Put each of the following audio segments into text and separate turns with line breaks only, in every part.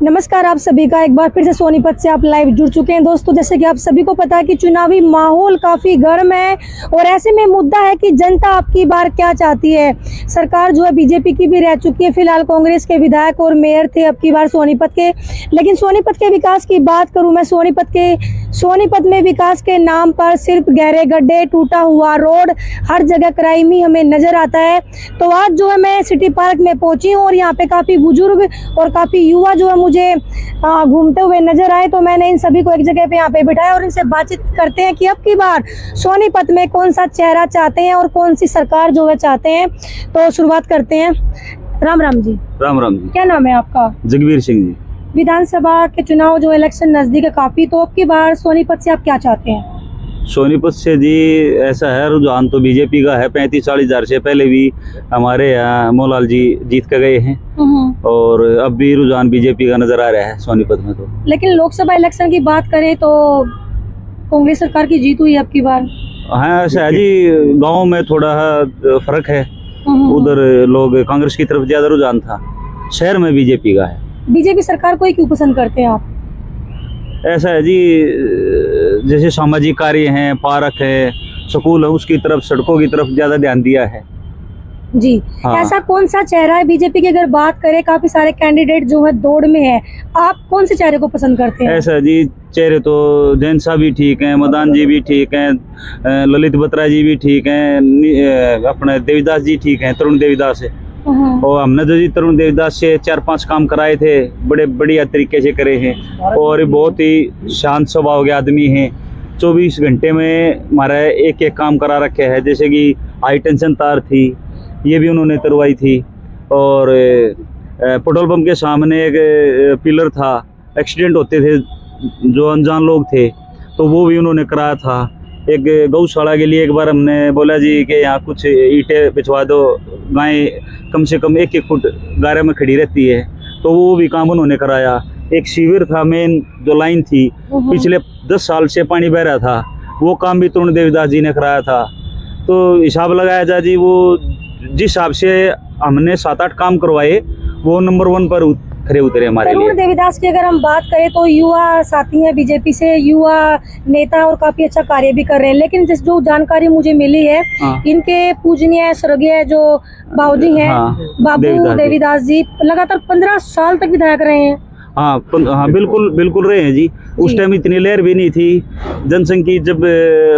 नमस्कार, आप सभी का एक बार फिर से सोनीपत से आप लाइव जुड़ चुके हैं। दोस्तों, जैसे कि आप सभी को पता है कि चुनावी माहौल काफ़ी गर्म है और ऐसे में मुद्दा है कि जनता अब की बार क्या चाहती है। सरकार जो है बीजेपी की भी रह चुकी है, फिलहाल कांग्रेस के विधायक और मेयर थे अब की बार सोनीपत के। लेकिन सोनीपत के विकास की बात करूं मैं, सोनीपत में विकास के नाम पर सिर्फ गहरे गड्ढे, टूटा हुआ रोड, हर जगह क्राइम ही हमें नजर आता है। तो आज जो है मैं सिटी पार्क में पहुंची हूँ और यहाँ पे काफ़ी बुजुर्ग और काफ़ी युवा जो है मुझे घूमते हुए नजर आए। तो मैंने इन सभी को एक जगह पे यहाँ पे बिठाया और इनसे बातचीत करते हैं कि अब की बार सोनीपत में कौन सा चेहरा चाहते हैं और कौन सी सरकार जो है चाहते हैं। तो शुरुआत करते हैं। राम राम जी।
राम राम जी।
क्या नाम है आपका?
जगबीर सिंह जी।
विधानसभा के चुनाव जो इलेक्शन नजदीक है काफी, तो अब की बार सोनीपत से आप क्या चाहते हैं?
सोनीपत से जी ऐसा है, रुझान तो बीजेपी का है। 35-40 हजार से पहले भी हमारे यहाँ मोलाल जी जीत के गए हैं और अब भी रुझान बीजेपी का नजर आ रहा है सोनीपत में। तो
लेकिन लोकसभा इलेक्शन की बात करें तो कांग्रेस सरकार की जीत हुई अब की बार।
हाँ, ऐसा है जी, गाँव में थोड़ा फर्क है, उधर लोग कांग्रेस की तरफ ज्यादा रुझान था, शहर में बीजेपी का है।
बीजेपी सरकार को ही क्यों पसंद करते हैं आप?
ऐसा है जी, जैसे सामाजिक कार्य हैं, पार्क है, स्कूल है, उसकी तरफ, सड़कों की तरफ ज्यादा ध्यान दिया है
जी।
हाँ।
ऐसा कौन सा चेहरा है बीजेपी की? अगर बात करें, काफी सारे कैंडिडेट जो है दौड़ में है, आप कौन से चेहरे को पसंद करते हैं?
ऐसा जी, चेहरे तो जैन साहब भी ठीक हैं, मदान जी भी ठीक हैं, ललित बत्रा जी भी ठीक हैं, अपने देवीदास जी ठीक हैं, तरुण देवीदास है। और हमने तो जी तरुण देवीदास से 4-5 काम कराए थे, बड़े बढ़िया तरीके से करे हैं और बहुत ही शांत स्वभाव के आदमी हैं। 24 घंटे में हमारा एक काम करा रखे है। जैसे कि हाई टेंशन तार थी, ये भी उन्होंने तरवाई थी, और पेट्रोल पंप के सामने एक पिलर था, एक्सीडेंट होते थे जो अनजान लोग थे, तो वो भी उन्होंने कराया था। एक गौशाला के लिए एक बार हमने बोला जी कि यहाँ कुछ ईंटें बिछवा दो, गाय कम से कम 1-1 फुट गारे में खड़ी रहती है, तो वो भी काम उन्होंने कराया। एक शिविर था, मेन जो लाइन थी, पिछले 10 साल से पानी बह रहा था, वो काम भी तरुण देवीदास जी ने कराया था। तो हिसाब लगाया जाए जी, वो जिस हिसाब से हमने 7-8 काम करवाए, वो नंबर 1 पर खरे उतरे हमारे लिए।
तरुण देवीदास की अगर हम बात करें तो युवा साथी हैं बीजेपी से, युवा नेता और काफी अच्छा कार्य भी कर रहे हैं। लेकिन जिस जो जानकारी मुझे मिली है, इनके पूजनीय स्वर्गीय जो बाबूजी हैं, बाबू देवीदास जी लगातार 15 साल तक विधायक रहे हैं।
हाँ, बिल्कुल रहे हैं जी। उस टाइम इतनी लहर भी नहीं थी जनसंख्या, जब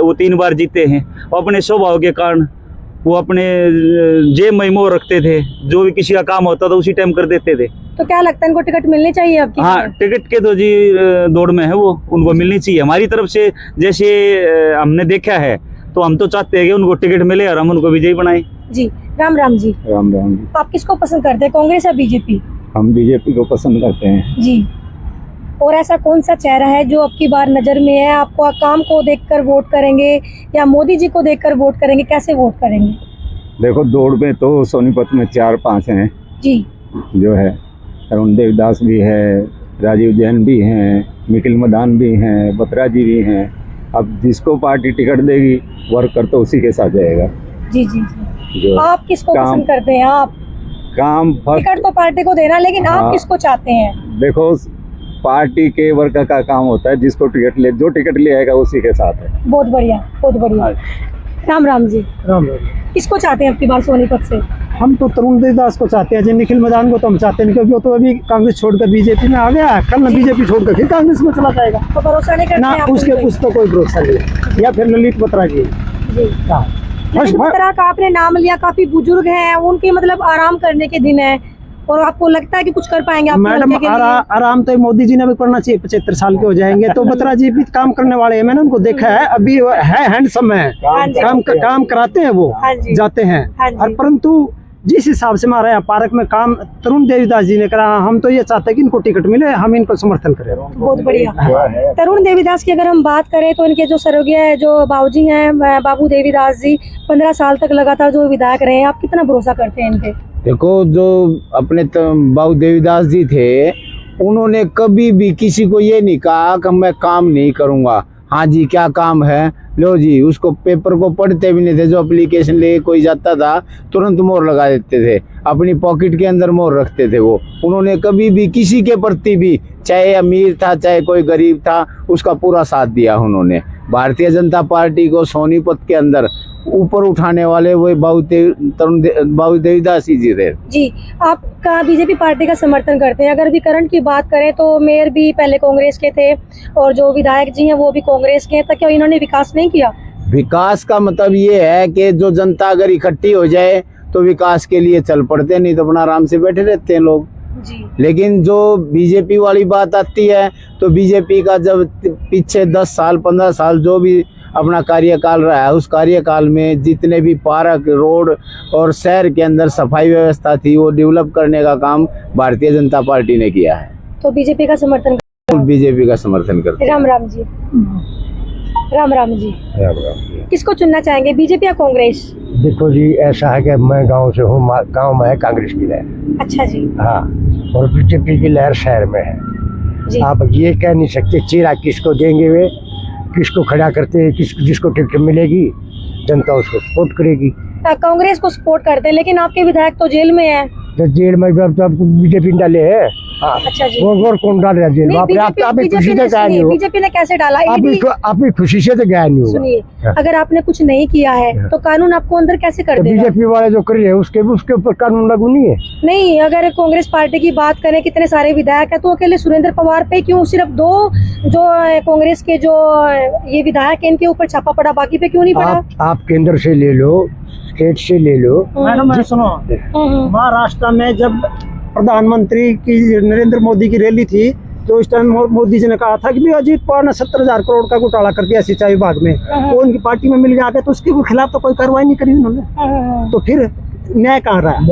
वो 3 बार जीते हैं। अपने स्वभाव के कारण वो अपने जेब में मोह रखते थे, जो भी किसी का काम होता था उसी टाइम कर देते थे।
तो क्या लगता है इनको टिकट मिलनी चाहिए आपकी?
हाँ, टिकट के तो जी दौड़ में है, वो उनको मिलनी चाहिए हमारी तरफ से। जैसे हमने देखा है, तो हम तो चाहते हैं कि उनको टिकट मिले और हम उनको विजयी बनाए
जी। राम राम जी।
राम राम जी।
आप किसको पसंद करते हैं, कांग्रेस या बीजेपी?
हम बीजेपी को पसंद करते हैं
जी। और ऐसा कौन सा चेहरा है जो अब की बार नजर में है? आपको काम को देखकर वोट करेंगे या मोदी जी को देखकर वोट करेंगे? कैसे वोट करेंगे?
देखो, दौड़ में तो सोनीपत में 4-5 हैं
जी,
जो है। तरुण देवदास भी है, राजीव जैन भी हैं, निखिल मदान भी हैं, बत्रा जी भी हैं। अब जिसको पार्टी टिकट देगी, वर्कर तो उसी के साथ जाएगा।
जी जी जी। आप किसको पसंद करते हैं? आप
काम
टिकट तो पार्टी को देना, लेकिन आप किसको चाहते हैं?
देखो, पार्टी के वर्कर का काम होता है, जिसको टिकट ले, जो टिकट ले आएगा उसी के साथ है।
बहुत बढ़िया, बहुत बढ़िया। राम राम जी।
राम राम।
किसको चाहते हैं अब की बार सोनीपत से?
हम तो तरुण देवदास को चाहते हैं जी। निखिल मदान को तो हम चाहते नहीं, क्योंकि वो तो अभी कांग्रेस छोड़कर बीजेपी में आ गया है। कल ना बीजेपी छोड़कर फिर कांग्रेस में चला जाएगा,
तो भरोसा नहीं करते
ना
आप
उसके
उन पे?
उस पर कोई भरोसा नहीं। या फिर ललित बत्रा जी।
जी। ललित बत्रा का आपने नाम लिया, काफी बुजुर्ग हैं, उनके मतलब आराम करने के दिन है, और आपको लगता है कि कुछ कर पाएंगे आप?
मैडम, आराम तो मोदी जी ने भी करना चाहिए। 75 साल के हो जाएंगे तो बत्रा जी भी काम करने वाले हैं, मैंने उनको देखा है। अभी है, हैंडसम है, काम कराते हैं, वो जाते हैं। और परंतु जिस हिसाब से हमारे यहाँ पार्क में काम तरुण देवीदास जी ने करा, हम तो ये चाहते हैं कि इनको टिकट मिले, हम इनको समर्थन करें।
बहुत बढ़िया। तरुण देवीदास की अगर हम बात करें तो इनके जो स्वर्गीय जो बाबूजी हैं, बाबू देवीदास जी, 15 साल तक लगातार जो विधायक रहे हैं, आप कितना भरोसा करते हैं इनके?
देखो, जो अपने बाबू देवीदास जी थे, उन्होंने कभी भी किसी को ये नहीं कहा कि मैं काम नहीं करूंगा। हाँ जी, क्या काम है, लो जी, उसको पेपर को पढ़ते भी नहीं थे। जो एप्लीकेशन लेके कोई जाता था तुरंत मोहर लगा देते थे, अपनी पॉकेट के अंदर मोहर रखते थे वो। उन्होंने कभी भी किसी के प्रति भी, चाहे अमीर था चाहे कोई गरीब था, उसका पूरा साथ दिया उन्होंने। भारतीय जनता पार्टी को सोनीपत के अंदर ऊपर उठाने वाले वो बाबू देवीदास जी थे।
जी, आप का बीजेपी पार्टी का समर्थन करते हैं। अगर भी करंट की बात करें तो मेयर भी पहले कांग्रेस के थे और जो विधायक जी हैं वो भी कांग्रेस के हैं, तो क्या इन्होंने विकास नहीं किया?
विकास का मतलब ये है कि जो जनता अगर इकट्ठी हो जाए तो विकास के लिए चल पड़ते, नहीं तो अपना आराम से बैठे रहते हैं लोग
जी।
लेकिन जो बीजेपी वाली बात आती है तो बीजेपी का जब पीछे 10 साल 15 साल जो भी अपना कार्यकाल रहा है, उस कार्यकाल में जितने भी पार्क, रोड और शहर के अंदर सफाई व्यवस्था थी वो डेवलप करने का काम भारतीय जनता पार्टी ने किया है।
तो बीजेपी का समर्थन,
बीजेपी का समर्थन करते हैं।
राम राम जी, राम राम जी। किसको चुनना चाहेंगे, बीजेपी या कांग्रेस?
देखो जी, ऐसा है कि मैं गांव से हूँ, गांव में है कांग्रेस की लहर।
अच्छा जी।
हाँ, और बीजेपी की लहर शहर में है
जी।
आप ये कह नहीं सकते चेहरा किसको देंगे, वे किसको खड़ा करते हैं, जिसको टिकट मिलेगी जनता उसको सपोर्ट करेगी।
कांग्रेस को सपोर्ट करते हैं, लेकिन आपके विधायक तो जेल में है।
तो जेल में तो आपको बीजेपी डाले है।
अच्छा जी।
और कौन डाल रहा है जेल में? आपकी खुशी से गया नहीं हो,
बीजेपी ने कैसे डाला?
आपकी खुशी से तो गया नहीं हो।
सुनिए, अगर आपने कुछ नहीं किया है तो कानून आपको अंदर कैसे कर देगा?
बीजेपी वाले जो कर रहे हैं उसके ऊपर कानून लागू नहीं है।
नहीं, अगर कांग्रेस पार्टी की बात करें, कितने सारे विधायक है, तो अकेले सुरेंद्र पवार पे क्यों सिर्फ 2 जो कांग्रेस के जो ये विधायक है इनके ऊपर छापा पड़ा, बाकी पे क्यों नहीं पड़ा?
आप केंद्र से ले लो, स्टेट से ले लो।
मैडम सुनो, महाराष्ट्र में जब प्रधानमंत्री की नरेंद्र मोदी की रैली थी तो उस टाइम मोदी जी ने कहा था कि भी अजीत पवार ने 70,000 करोड़ का घोटाला कर दिया सिंचाई विभाग में, वो उनकी पार्टी में मिल गया, तो उसके खिलाफ तो कोई कार्रवाई नहीं करी उन्होंने, तो फिर न्याय कहाँ रहा?